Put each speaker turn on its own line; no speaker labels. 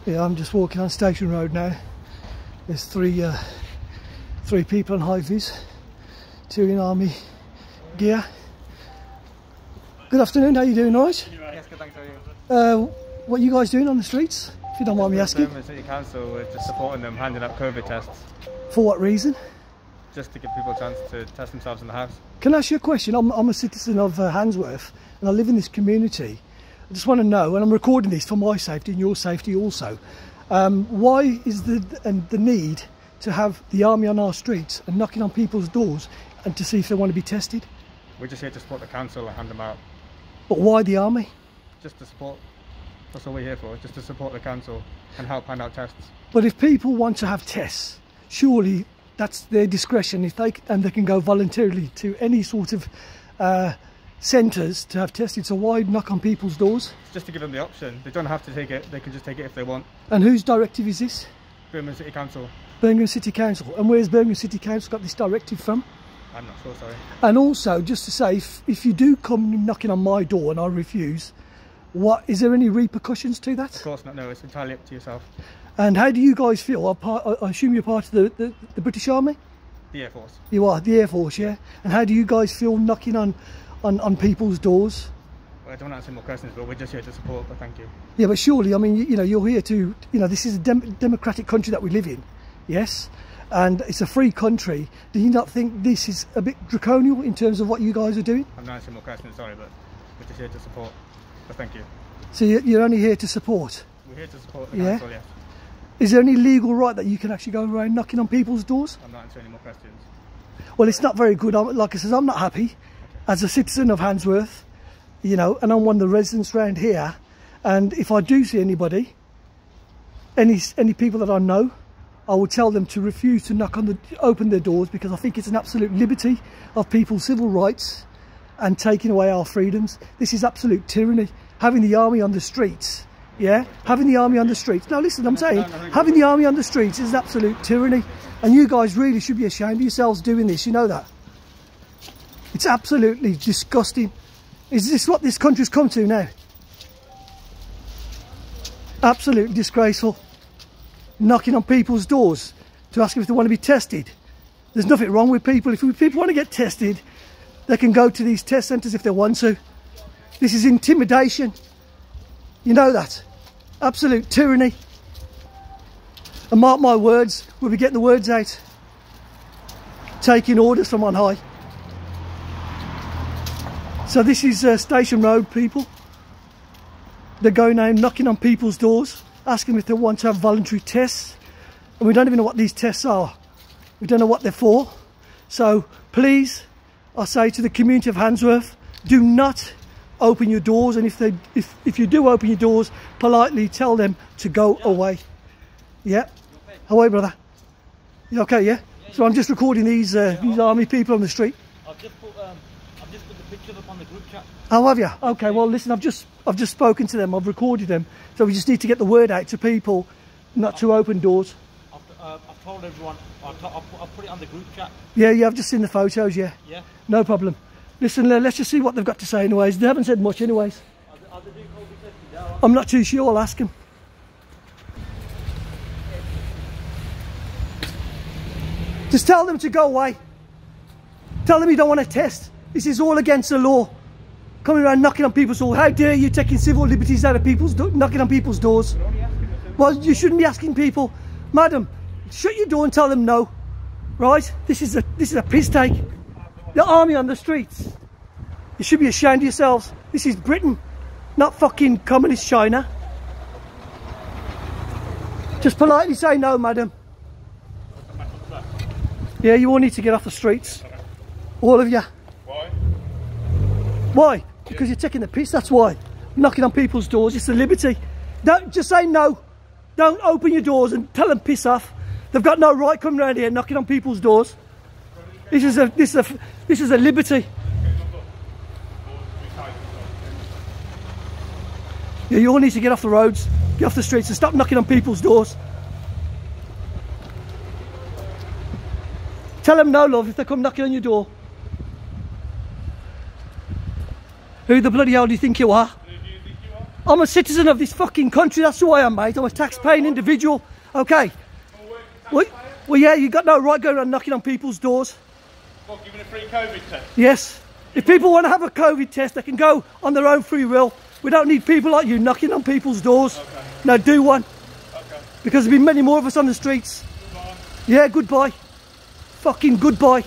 Yeah, I'm just walking on Station Road now. There's three people on high-vis, 2 in army gear. Good afternoon, how you doing, all right?
Yes, good, thanks, how are you?
What are you guys doing on the streets, if you don't mind me asking?
The City Council, we're just supporting them, handing out COVID tests.
For what reason?
Just to give people a chance to test themselves in the house.
Can I ask you a question? I'm a citizen of HANDSWORTH and I live in this community. I just want to know, and I'm recording this for my safety and your safety also, why is the need to have the army on our streets and knocking on people's doors and to see if they want to be tested?
We're just here to support the council and hand them out.
But why the army?
Just to support, that's all we're here for, just to support the council and help hand out tests.
But if people want to have tests, surely that's their discretion, if they can go voluntarily to any sort of centres to have tested. So why knock on people's doors?
It's just to give them the option. They don't have to take it, they can just take it if they want.
And whose directive is this?
Birmingham City Council.
Birmingham City Council. And where's Birmingham City Council got this directive from?
I'm not sure, sorry.
And also, just to say, if you do come knocking on my door and I refuse, is there any repercussions to that?
Of course not, no, it's entirely up to yourself.
And how do you guys feel? I assume you're part of the British Army?
The Air Force.
You are, the Air Force, yeah? And how do you guys feel knocking on people's doors?
Well, I don't want to answer more questions, but we're just here to support, but thank you.
Yeah, but surely, I mean, you know, you're here to, you know, this is a democratic country that we live in, yes? And it's a free country. Do you not think this is a bit draconian in terms of what you guys are doing?
I'm not answering more questions, sorry, but we're just here to support, but thank you.
So you're only here to support?
We're here to support the council, yes.
Is there any legal right that you can actually go around knocking on people's doors?
I'm not answering any more questions.
Well, it's not very good. Like I said, I'm not happy as a citizen of HANDSWORTH, you know, and I'm one of the residents around here. And if I do see anybody, any people that I know, I will tell them to refuse to open their doors, because I think it's an absolute liberty of people's civil rights and taking away our freedoms. This is absolute tyranny. Having the army on the streets, yeah? Having the army on the streets. No, listen, I'm saying, having the army on the streets is absolute tyranny. And you guys really should be ashamed of yourselves doing this, you know that? It's absolutely disgusting. Is this what this country's come to now? Absolutely disgraceful. Knocking on people's doors to ask them if they want to be tested. There's nothing wrong with people. If people want to get tested, they can go to these test centres if they want to. This is intimidation. You know that. Absolute tyranny. And mark my words, we'll be getting the words out. Taking orders from on high. So this is Station Road, people. They're going out knocking on people's doors, asking if they want to have voluntary tests. And we don't even know what these tests are. We don't know what they're for. So please, I say to the community of HANDSWORTH, do not open your doors. And if you do open your doors, politely tell them to go away. Yeah? How are you, brother? You okay, yeah? So I'm just recording these army people on the street.
I've just put the pictures up on the group chat.
Oh, have you? Okay, well listen, I've just spoken to them, I've recorded them. So we just need to get the word out to people not to open doors.
I've told everyone, I'll put it on the group chat.
Yeah, I've just seen the photos, yeah.
Yeah.
No problem. Listen, let's just see what they've got to say anyways. They haven't said much anyways.
Are they doing COVID testing now?
I'm not too sure, I'll ask them. Just tell them to go away. Tell them you don't want to test. This is all against the law. Coming around knocking on people's doors. How dare you taking civil liberties out of people's knocking on people's doors? Well, you shouldn't be asking people. Madam, shut your door and tell them no. Right? This is a piss take. The army on the streets. You should be ashamed of yourselves. This is Britain, not fucking communist China. Just politely say no, madam. Yeah, you all need to get off the streets. All of you.
Why?
Why? Because you're taking the piss, that's why. Knocking on people's doors, it's a liberty. Don't just say no. Don't open your doors and tell them piss off. They've got no right coming around here knocking on people's doors. This is a liberty. Yeah, you all need to get off the roads, get off the streets and stop knocking on people's doors. Tell them no, love, if they come knocking on your door. Who the bloody hell do you think you are?
Who do you think you are?
I'm a citizen of this fucking country. That's who I am, mate. I'm a tax-paying individual. Okay. Well, yeah, you got no right going around knocking on people's doors.
What, giving a free COVID test?
Yes. If people want to have a COVID test, they can go on their own free will. We don't need people like you knocking on people's doors.
Okay.
No, do one.
Okay.
Because there'll be many more of us on the streets.
Goodbye.
Yeah, goodbye. Fucking goodbye.